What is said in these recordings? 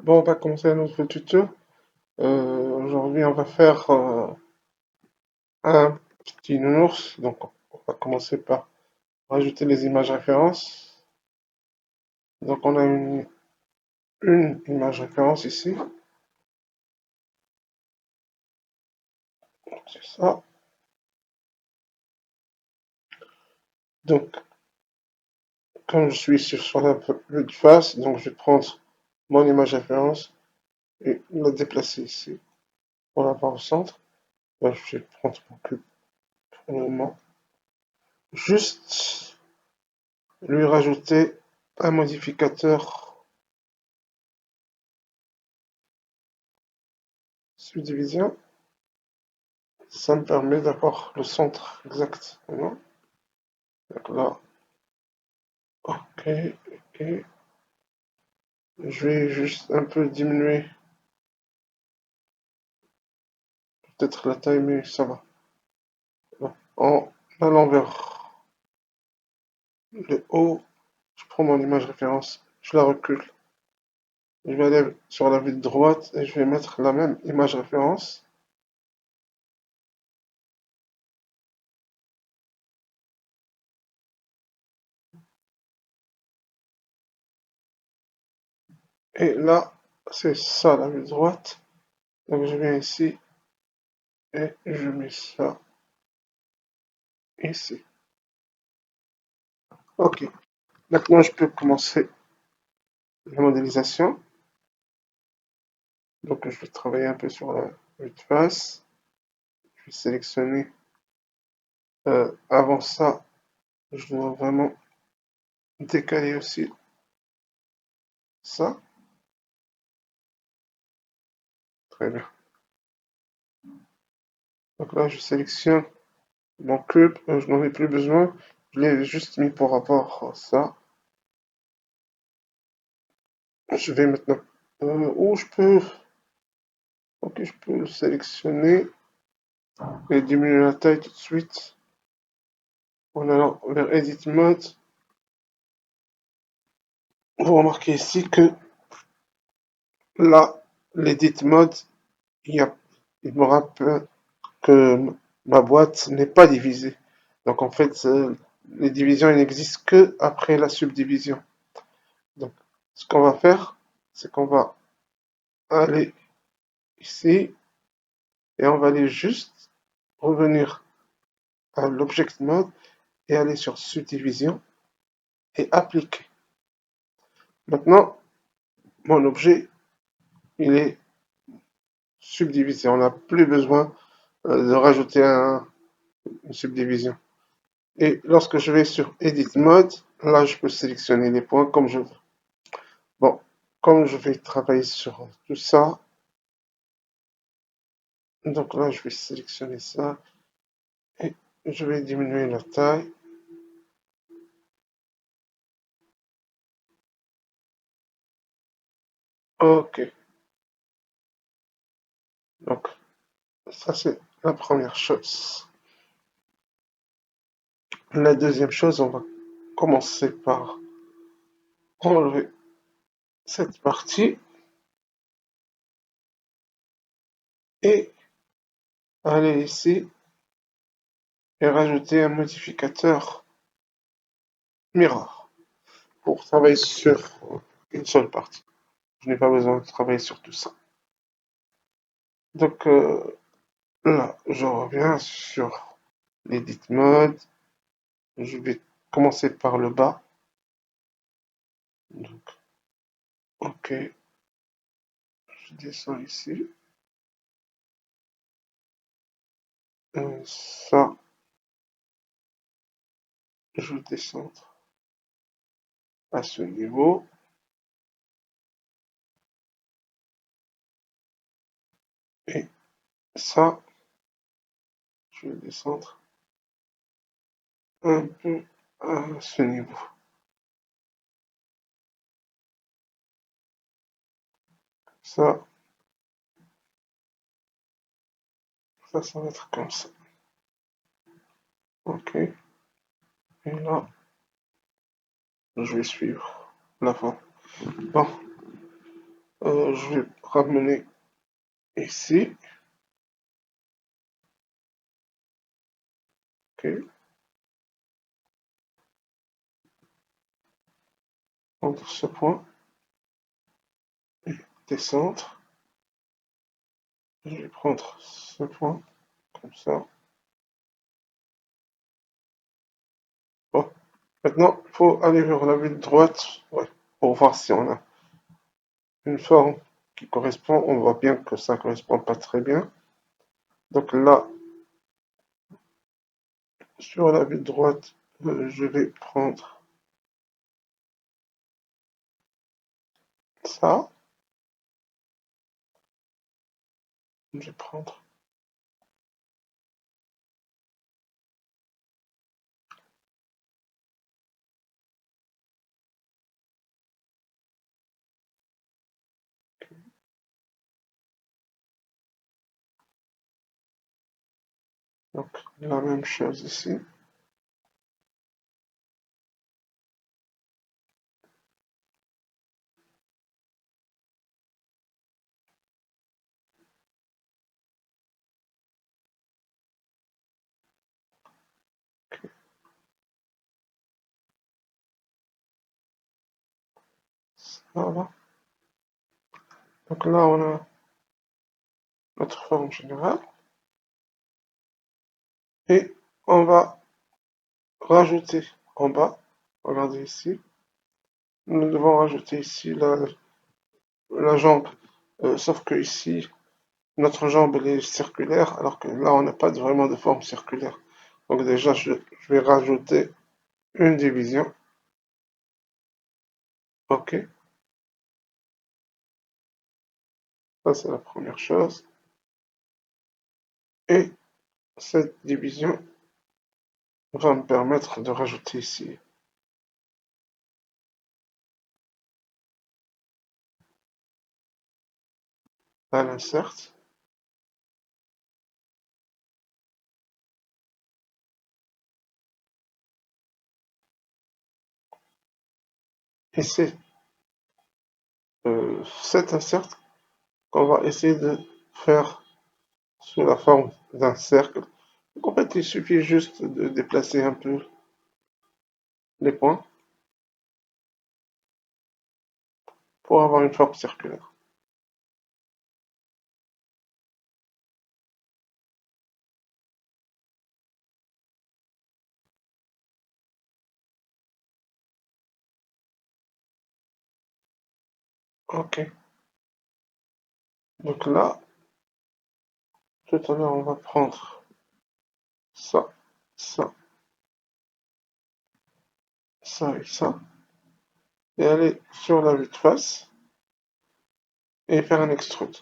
Bon, on va commencer un nouveau tuto. Aujourd'hui, on va faire un petit nounours. Donc, on va commencer par rajouter les images références. Donc, on a une image référence ici. C'est ça. Donc, comme je suis sur la vue de face, donc je vais prendre mon image référence et la déplacer ici pour l'avoir au centre. Donc, je vais prendre mon cube pour le moment. Juste lui rajouter un modificateur subdivision. Ça me permet d'avoir le centre exact. Voilà. Donc là, ok, ok. Je vais juste un peu diminuer peut-être la taille, mais ça va. Voilà. En allant vers le haut, je prends mon image référence, je la recule. Je vais aller sur la vue de droite et je vais mettre la même image référence. Et là, c'est ça la vue de droite. Donc je viens ici et je mets ça ici. Ok. Maintenant, je peux commencer la modélisation. Donc, je vais travailler un peu sur la vue de face. Je vais sélectionner. Avant ça, je dois vraiment décaler aussi ça. Très bien. Donc là, je sélectionne mon cube. Je n'en ai plus besoin. Je l'ai juste mis pour rapport à ça. Je vais maintenant. Où je peux. Ok, je peux sélectionner et diminuer la taille tout de suite. En allant vers Edit Mode. Vous remarquez ici que là, l'Edit Mode, il, y a, il me rappelle que ma boîte n'est pas divisée. Donc en fait, les divisions elles n'existent que après la subdivision. Donc ce qu'on va faire, c'est qu'on va aller ici et on va aller juste revenir à l'object mode et aller sur subdivision et appliquer. Maintenant, mon objet, il est subdivisé. On n'a plus besoin de rajouter une subdivision. Et lorsque je vais sur Edit Mode, là, je peux sélectionner les points comme je veux. Bon, comme je vais travailler sur tout ça, donc là, je vais sélectionner ça et je vais diminuer la taille. Ok, donc ça, c'est la première chose. La deuxième chose, on va commencer par enlever cette partie et aller ici et rajouter un modificateur mirror pour travailler sur une seule partie. Je n'ai pas besoin de travailler sur tout ça. Donc là, je reviens sur l'edit mode. Je vais commencer par le bas. Donc, ok, je descends ici. Ça, je vais descendre à ce niveau. Et ça, je vais descendre un peu à ce niveau. Ça, ça va être comme ça. Ok, et là, je vais suivre la fin. Bon, Je vais ramener ici. Ok. Prendre ce point, descendre. Je vais prendre ce point, comme ça. Bon. Maintenant, il faut aller vers la ville droite, ouais, pour voir si on a une forme qui correspond. On voit bien que ça ne correspond pas très bien. Donc là, sur la ville droite, je vais prendre ça. Je vais prendre. Donc la même chose ici. Voilà. Donc là, on a notre forme générale. Et on va rajouter en bas. Regardez ici. Nous devons rajouter ici la jambe. Sauf que ici, notre jambe elle est circulaire, alors que là, on n'a pas vraiment de forme circulaire. Donc déjà, je vais rajouter une division. OK. Ça, c'est la première chose. Et cette division va me permettre de rajouter ici un insert. Et c'est cet insert qu'on va essayer de faire sous la forme d'un cercle. Donc en fait, il suffit juste de déplacer un peu les points pour avoir une forme circulaire. OK. Donc là, tout à l'heure, on va prendre ça, ça, ça et ça, et aller sur la vue de face et faire un extrude.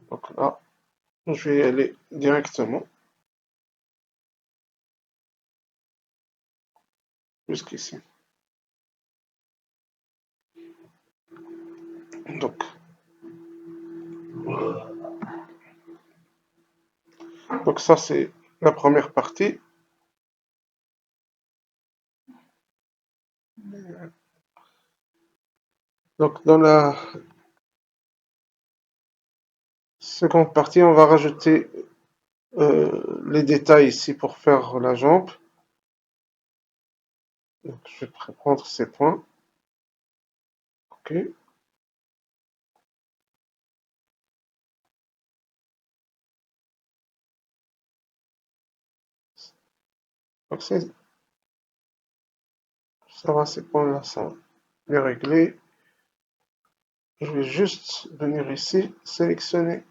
Donc là, je vais y aller directement jusqu'ici. Donc, donc ça, c'est la première partie. Donc dans la seconde partie, on va rajouter les détails ici pour faire la jambe. Donc, je vais prendre ces points. OK. Donc ça va, ces points-là sont bien réglés. Je vais juste venir ici, sélectionner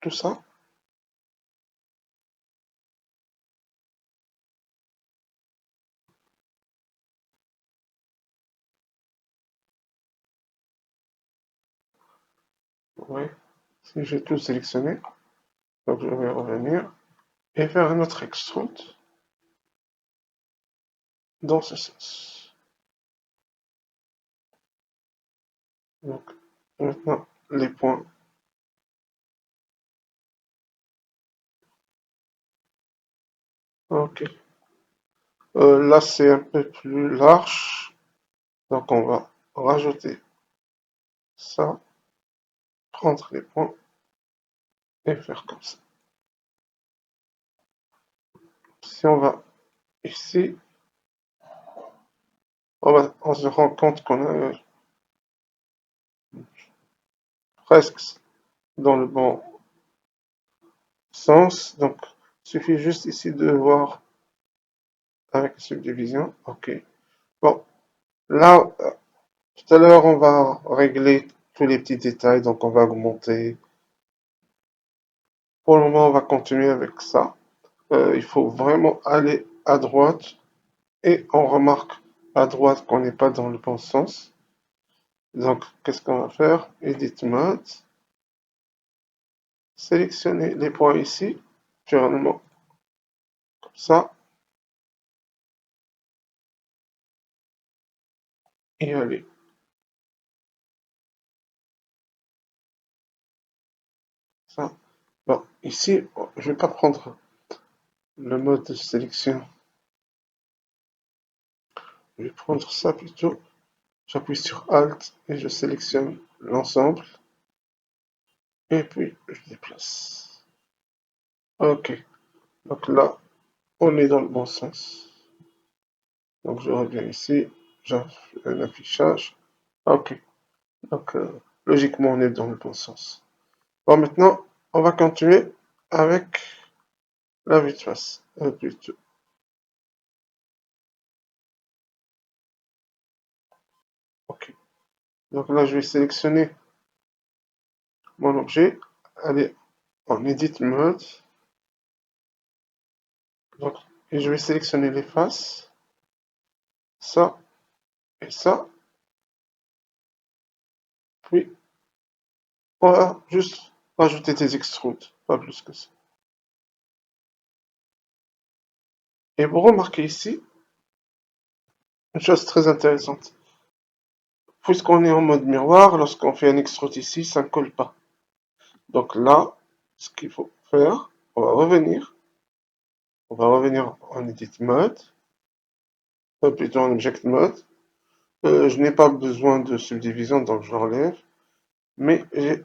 tout ça. Oui, si j'ai tout sélectionné, donc je vais revenir et faire un autre extrude dans ce sens. Donc maintenant les points. OK. Là c'est un peu plus large. Donc on va rajouter ça, prendre les points et faire comme ça. Si on va ici, on se rend compte qu'on est presque dans le bon sens. Donc, il suffit juste ici de voir avec la subdivision. OK. Bon, là, tout à l'heure, on va régler tous les petits détails. Donc, on va augmenter. Pour le moment, on va continuer avec ça. Il faut vraiment aller à droite. Et on remarque à droite qu'on n'est pas dans le bon sens. Donc, qu'est-ce qu'on va faire? Edit Mode. Sélectionner les points ici. Naturellement, comme ça. Et aller. Ça. Bon, ici, je vais pas prendre le mode de sélection. Je vais prendre ça plutôt. J'appuie sur Alt et je sélectionne l'ensemble. Et puis, je déplace. OK. Donc là, on est dans le bon sens. Donc je reviens ici. J'ai un affichage. OK. Donc, logiquement, on est dans le bon sens. Bon, maintenant, on va continuer avec la vue de face. Plutôt. OK. Donc là, je vais sélectionner mon objet. Aller en Edit Mode. Donc, et je vais sélectionner les faces. Ça et ça. Puis, on va juste rajouter des extrudes. Pas plus que ça. Et vous remarquez ici une chose très intéressante. Puisqu'on est en mode miroir, lorsqu'on fait un extrude ici, ça ne colle pas. Donc là, ce qu'il faut faire, on va revenir en Edit Mode, plutôt en Object Mode. Je n'ai pas besoin de subdivision, donc je l'enlève, mais j'ai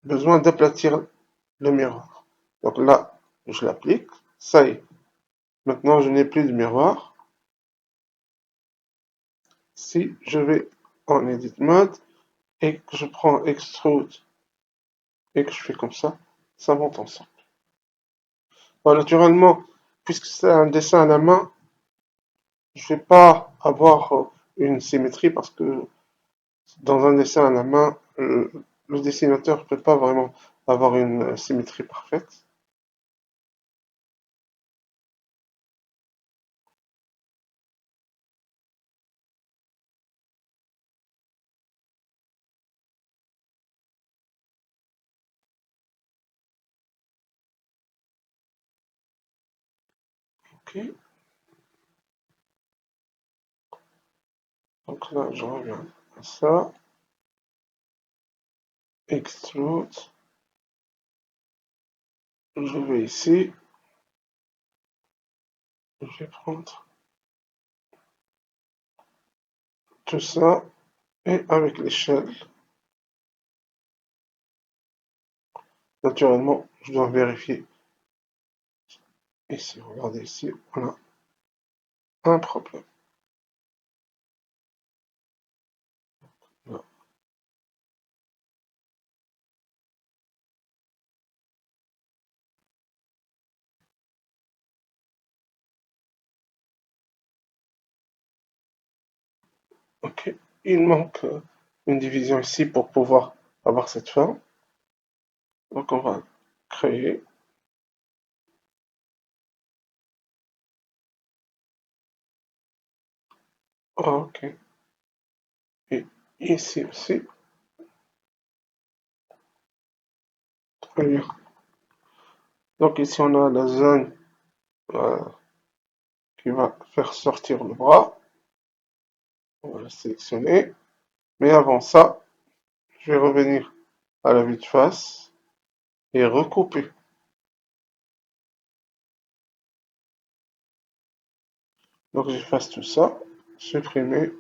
besoin d'aplatir le miroir. Donc là, je l'applique, ça y est. Maintenant, je n'ai plus de miroir. Si je vais en Edit Mode et que je prends Extrude et que je fais comme ça monte ensemble. Bon, naturellement, puisque c'est un dessin à la main, je ne vais pas avoir une symétrie parce que dans un dessin à la main, le dessinateur ne peut pas vraiment avoir une symétrie parfaite. Ok, donc là, je reviens à ça. Extrude. Je vais ici. Je vais prendre tout ça. Et avec l'échelle, naturellement, je dois vérifier ici. Regardez ici, on a un problème. Là. Ok, il manque une division ici pour pouvoir avoir cette forme. Donc on va créer. Ok. Et ici aussi. Très bien. Donc ici on a la zone euh, qui va faire sortir le bras. On va la sélectionner. Mais avant ça, je vais revenir à la vue de face et recouper. Donc j'efface tout ça, supprimer,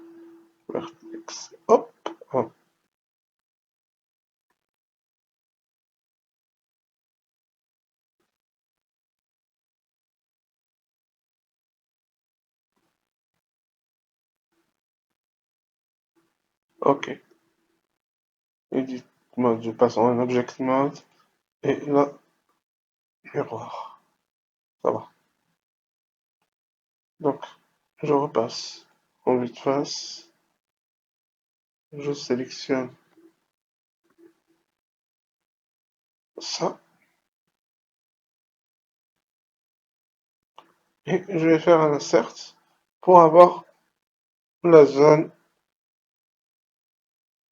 vertex, hop, hop. Ok. Edit mode, je passe en object mode. Et là, miroir. Ça va. Donc, je repasse en vue de face. Je sélectionne ça. Et je vais faire un insert pour avoir la zone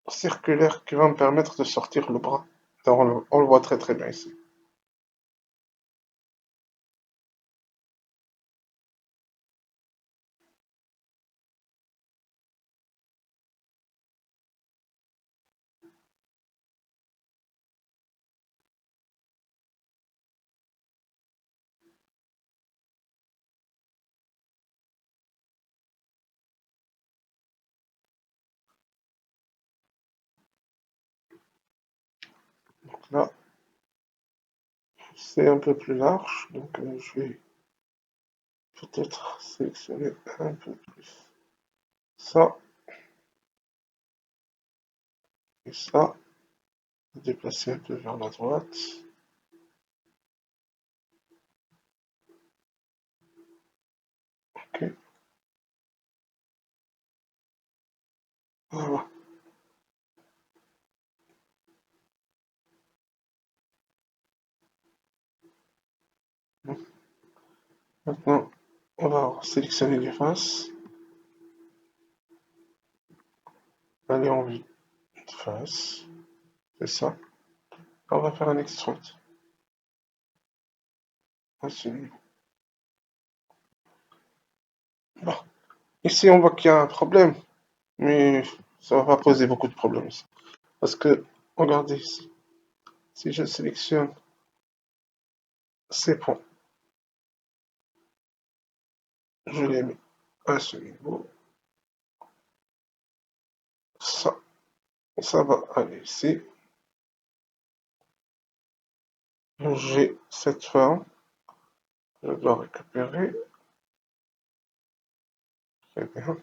circulaire qui va me permettre de sortir le bras. Alors, on le voit très très bien ici. Donc là, c'est un peu plus large, donc je vais peut-être sélectionner un peu plus ça et ça, déplacer un peu vers la droite. Ok, voilà. Maintenant, on va sélectionner les faces, aller en vue de face, c'est ça. On va faire un extrude. Ainsi. Bon. Ici, on voit qu'il y a un problème, mais ça va pas poser beaucoup de problèmes ici. Parce que, regardez ici, si je sélectionne ces points, je les mets à ce niveau, ça, ça va aller ici. J'ai cette forme, je dois récupérer, très bien.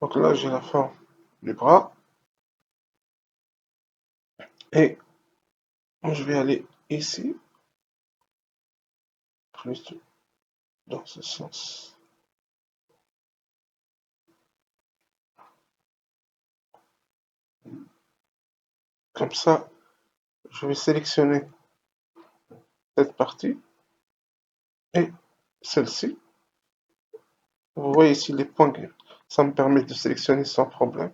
Donc là, j'ai la forme du bras, et je vais aller ici, plus dans ce sens. Comme ça, je vais sélectionner cette partie et celle-ci. Vous voyez ici les points, ça me permet de sélectionner sans problème.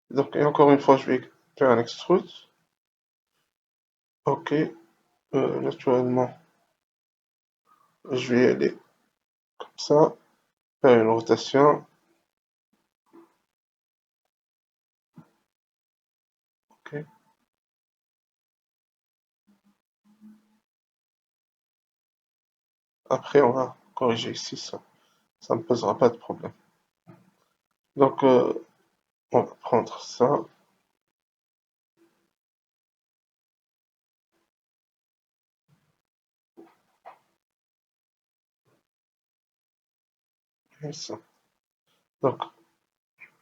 Donc, et encore une fois, je vais faire un extrude. Ok, naturellement, je vais aller comme ça, faire une rotation. Ok, après, on va corriger ici, ça ne me posera pas de problème. Donc, on va prendre ça, et ça. Donc,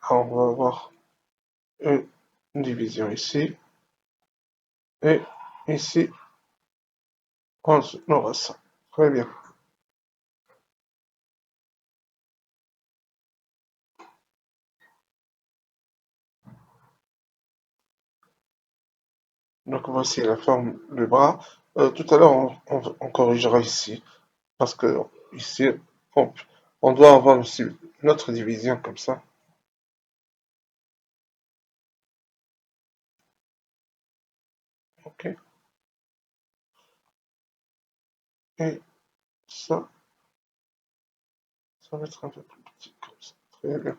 on va avoir une division ici, et ici, on aura ça. Très bien. Donc, voici la forme du bras. Tout à l'heure, on corrigera ici, parce que ici, on, on doit avoir aussi notre division comme ça. Ok, et ça va être un peu plus petit comme ça. Très bien.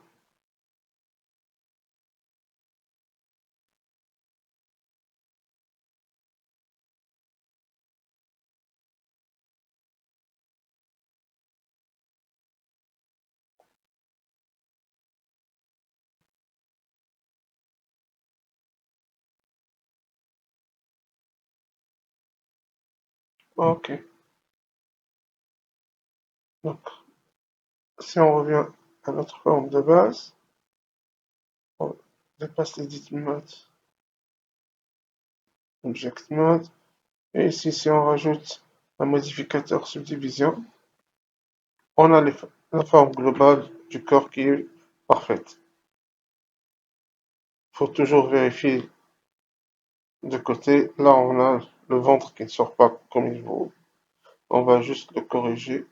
Ok. Donc, si on revient à notre forme de base, on dépasse l'edit mode, object mode, et ici, si on rajoute un modificateur subdivision, on a la forme globale du corps qui est parfaite. Il faut toujours vérifier de côté. Là, on a le ventre qui ne sort pas comme il faut. On va juste le corriger.